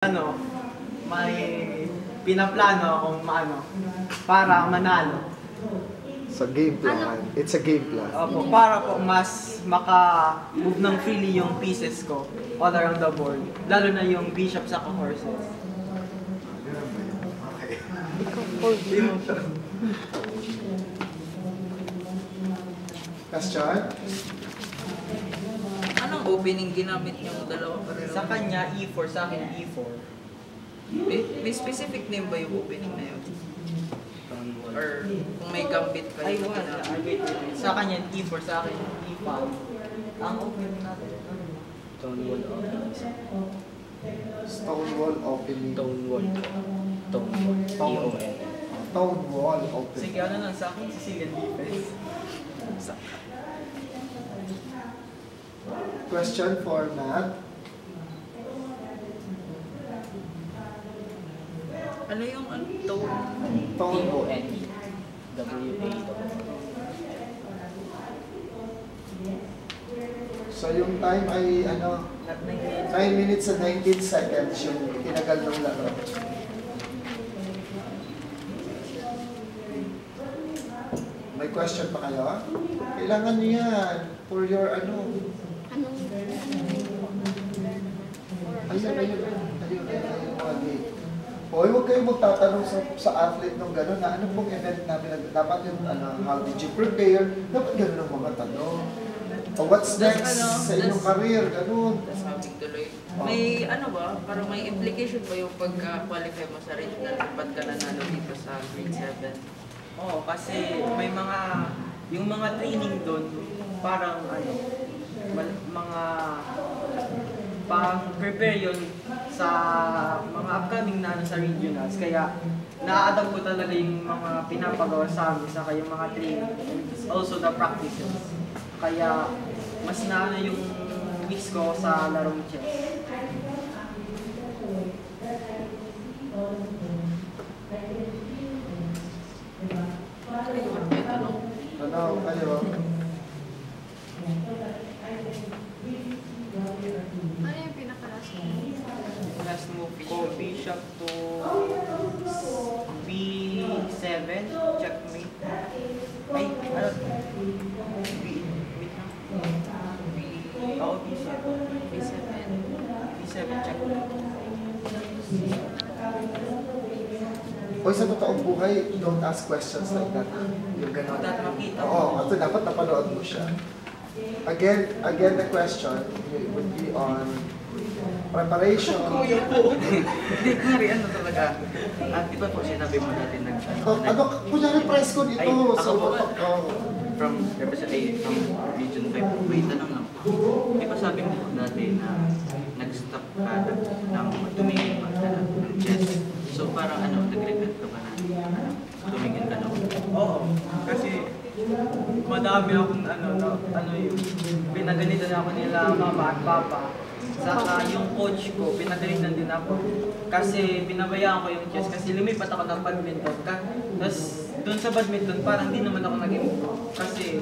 Ano, may pinaplano akong para manalo. So game plan. It's a game plan. Opo, para po mas maka-move ng freely yung pieces ko all around the board. Lalo na yung bishop sa horses. Okay. Question? Anong opening ginamit niyo dalawa pareho? Sa kanya, E4, sa akin, E4. May specific name ba yung opening na yun? Or kung may gambit kayo? Ay, wala. Wait. Sa kanya, E4, sa akin, E5. Ang opening natin, Stonewall opening. Stonewall opening. Stonewall. T-O-N. Stonewall opening. Sige, ano lang sa akin, Sicilian defense. Question for Matt. Ano yung tone? Stonewall. T-O-N-E. W-A. So yung time ay 9 minutes and 19 seconds yung tinagal ng laro. May question pa kayo? Kailangan nyo yan for your Ayun. Hoy, huwag kayong magtatanong sa athlete ng gano'n na ano pong event namin, dapat yung how did you prepare, dapat gano'n ang mga tanong. O what's next sa inyong career, gano'n. Tapos sabi tuloy. May parang may implication ba yung pagka-qualify mo sa regional? Ba't ka nanalo dito sa grade 7? Oo, kasi may yung mga training doon, parang mga pang-prepare yun sa mga upcoming na sa regionals. Kaya na-adapt ko talaga yung mga pinapagawa sa amin, saka yung mga training, also the practices. Kaya mas yung weeks ko sa larong chess. Ano kayo? Ano yung pinaka-last move? Last move ko, bishop to B7, checkmate. Ay, B7. B7 checkmate. Hoy, sa totoong buhay, don't ask questions like that. Yung gano'n. Dapat makita mo. Oo, ito dapat napanood mo siya. Again, the question would be on preparation. Kuya po. Hindi, Kuri, talaga? Di ba po sinabi mo natin Kunyari price ko dito. Ay, ako So, po from representative from Region 5 po, may tanong lang po. Di ba sabi mo dati na nag-stop ka ng tumingin ng chess? So parang nag-regret ka ba na tumingin ka na? Oo, kasi madami akong yung pinagalitan ako nila mama at papa. Saka yung coach ko, pinagalitan din ako. Kasi pinabayaan ko yung chess kasi lumipat ako ng badminton. Tapos doon sa badminton, parang hindi naman ako naging kasi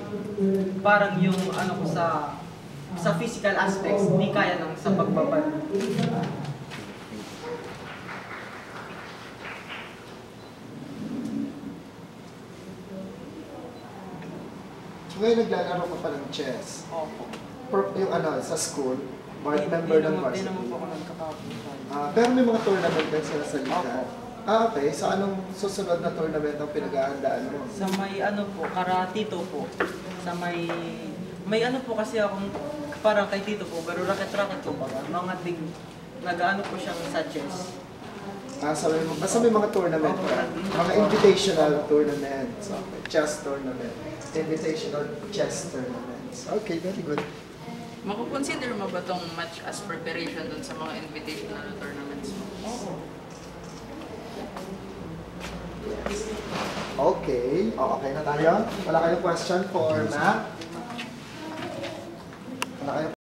parang yung ko sa physical aspects, hindi kaya nang sa pagbabadminton. ngayon naglalaro ka pa ng chess. Opo. Yung sa school, board member ng Hindi varsity. naman po ako nagkakapit. Pero may mga tournament din sila sa liga. Opo. Okay. So anong susunod na tournament ang pinag-aandaan mo? Sa may karatito po. Sa may po kasi akong parang kay Tito po, pero racket po ba? Mga nag-ano po siyang sa chess. Basta may mga tournament ka. Mga invitational tournaments. Okay. Chess tournament. Invitational chess tournaments. Okay, very good. Makukonsider mo ba itong match as preparation dun sa mga invitational tournaments mo? Okay. Okay na tayo? Wala kayong question for Matt? Wala kayong